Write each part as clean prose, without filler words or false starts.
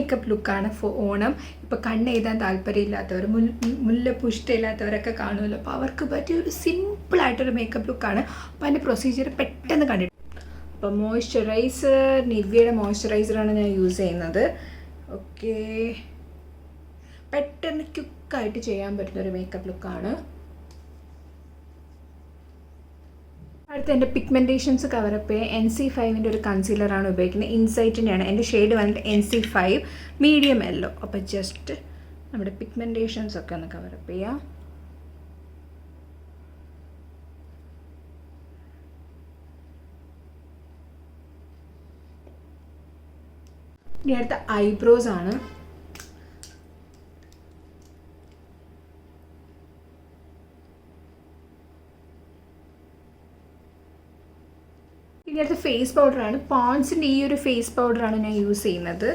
Makeup ലുക്കാണ് four Onam. ഇപ്പോൾ കണ്ണ് എഴുതാൻ താല്പര്യമില്ലാത്തവർ, മുല്ലപ്പൂ ഇഷ്ടമില്ലാത്തവരൊക്കെ കാണുമല്ലോ, അപ്പോൾ അവർക്ക് പറ്റിയ ഒരു സിമ്പിളായിട്ടൊരു മേക്കപ്പ് ലുക്കാണ്. അപ്പോൾ അതിൻ്റെ പ്രൊസീജിയർ പെട്ടെന്ന് കണ്ടിട്ട്. അപ്പോൾ മോയ്സ്ചറൈസർ, നിവ്യയുടെ മോയ്സ്ചറൈസറാണ് ഞാൻ യൂസ് ചെയ്യുന്നത്. ഓക്കെ, പെട്ടെന്ന് ക്വിക്കായിട്ട് ചെയ്യാൻ പറ്റുന്നൊരു മേക്കപ്പ് ലുക്കാണ്. അടുത്ത എൻ്റെ പിഗ്മെൻറ്റേഷൻസ് കവറപ്പ് ചെയ്യാൻ NC5ൻ്റെ ഒരു കൺസീലറാണ് ഉപയോഗിക്കുന്നത്. ഇൻസൈറ്റിൻ്റെയാണ്. എൻ്റെ ഷെയ്ഡ് വന്നിട്ട് NC5 മീഡിയം യെല്ലോ. അപ്പോൾ ജസ്റ്റ് നമ്മുടെ പിഗ്മെൻറ്റേഷൻസ് ഒക്കെ ഒന്ന് കവറപ്പ് ചെയ്യാം. ഇനി അടുത്ത ഐബ്രോസ് ആണ്. ഇനി അടുത്ത ഫേസ് പൗഡറാണ്. പോൺസിൻ്റെ ഈ ഒരു ഫേസ് പൗഡറാണ് ഞാൻ യൂസ് ചെയ്യുന്നത്.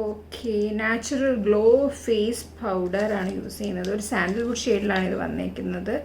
ഓക്കെ, നാച്ചുറൽ ഗ്ലോ ഫേസ് പൗഡറാണ് യൂസ് ചെയ്യുന്നത്. ഒരു സാൻഡൽവുഡ് ഷെയ്ഡിലാണ് ഇത് വന്നേക്കുന്നത്.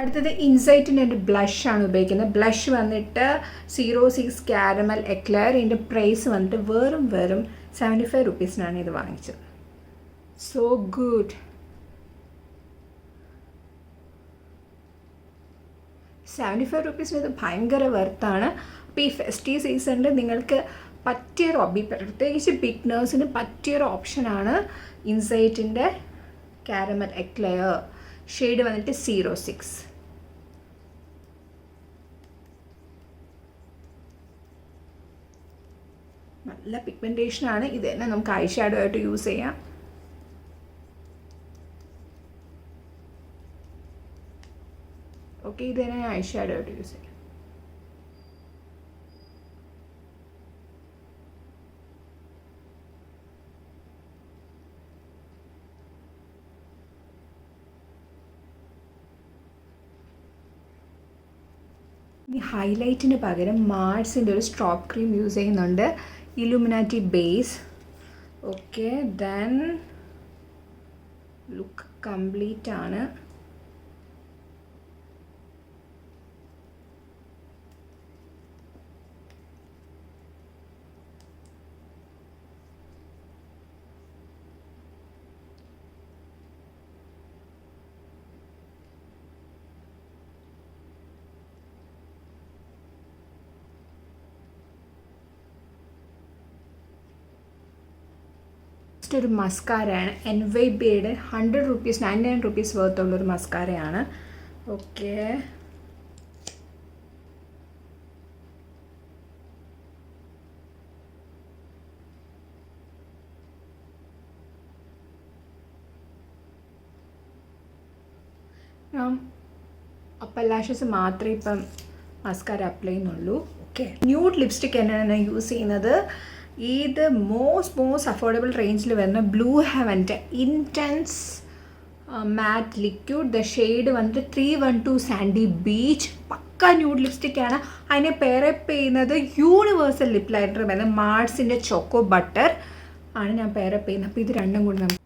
അടുത്തത് ഇൻസൈറ്റിൻ്റെ ഒരു ബ്ലഷാണ് ഉപയോഗിക്കുന്നത്. ബ്ലഷ് വന്നിട്ട് 06 കാരമൽ എക്ലെയർ. ഇതിൻ്റെ പ്രൈസ് വന്നിട്ട് വെറും 75 റുപ്പീസിനാണ് ഇത് വാങ്ങിച്ചത്. So good. 75 റുപ്പീസിന് ഇത് ഭയങ്കര വെർത്താണ്. അപ്പോൾ ഈ ഫെസ്റ്റീവ് സീസണിൽ നിങ്ങൾക്ക് പറ്റിയൊരു പ്രത്യേകിച്ച് ബിഗ്നേഴ്സിന് പറ്റിയൊരു ഓപ്ഷനാണ് ഇൻസൈറ്റിൻ്റെ കാരമൽ എക്ലെയർ. ഷെയ്ഡ് വന്നിട്ട് 06. നല്ല പിഗ്മെൻറ്റേഷനാണ്. ഇത് തന്നെ നമുക്ക് ഐ ഷാഡോ ആയിട്ട് യൂസ് ചെയ്യാം. ഓക്കെ, ഇത് തന്നെ ഐ ഷാഡോ ആയിട്ട് യൂസ് ചെയ്യാം. ഇനി ഹൈലൈറ്റിന് പകരം മാർസിൻ്റെ ഒരു സ്ട്രോപ്പ് ക്രീം യൂസ് ചെയ്യുന്നുണ്ട്. Illuminati base. Okay, then look complete ആണ്. ഒരു മസ്കാരയാണ്. NYBയുടെ 100 റുപ്പീസ് 99 റുപ്പീസ് വർത്തുള്ളൊരു മസ്കാരയാണ്. ഓക്കെ, ഞാൻ അപ്പർ ലാഷസ് മാത്രമേ ഇപ്പം മസ്കാര അപ്ലൈ ചെയ്യുന്നുള്ളൂ. ഓക്കെ, ന്യൂഡ് ലിപ്സ്റ്റിക് തന്നെയാണ് ഞാൻ യൂസ് ചെയ്യുന്നത്. ഇത് മോസ്റ്റ് അഫോർഡബിൾ റേഞ്ചിൽ വരുന്ന ബ്ലൂ ഹെവൻ്റെ intense matte liquid. The shade വന്നിട്ട് 312 സാൻഡി ബീച്ച്. പക്ക ന്യൂഡ് ലിപ്സ്റ്റിക്കാണ്. അതിനെ പെയറപ്പ് ചെയ്യുന്നത് യൂണിവേഴ്സൽ ലിപ് ലൈനർ വരുന്ന മാർസിൻ്റെ ചോക്കോ ബട്ടർ ആണ് ഞാൻ പെയറപ്പ് ചെയ്യുന്നത്. അപ്പോൾ ഇത് രണ്ടും കൂടി നമുക്ക്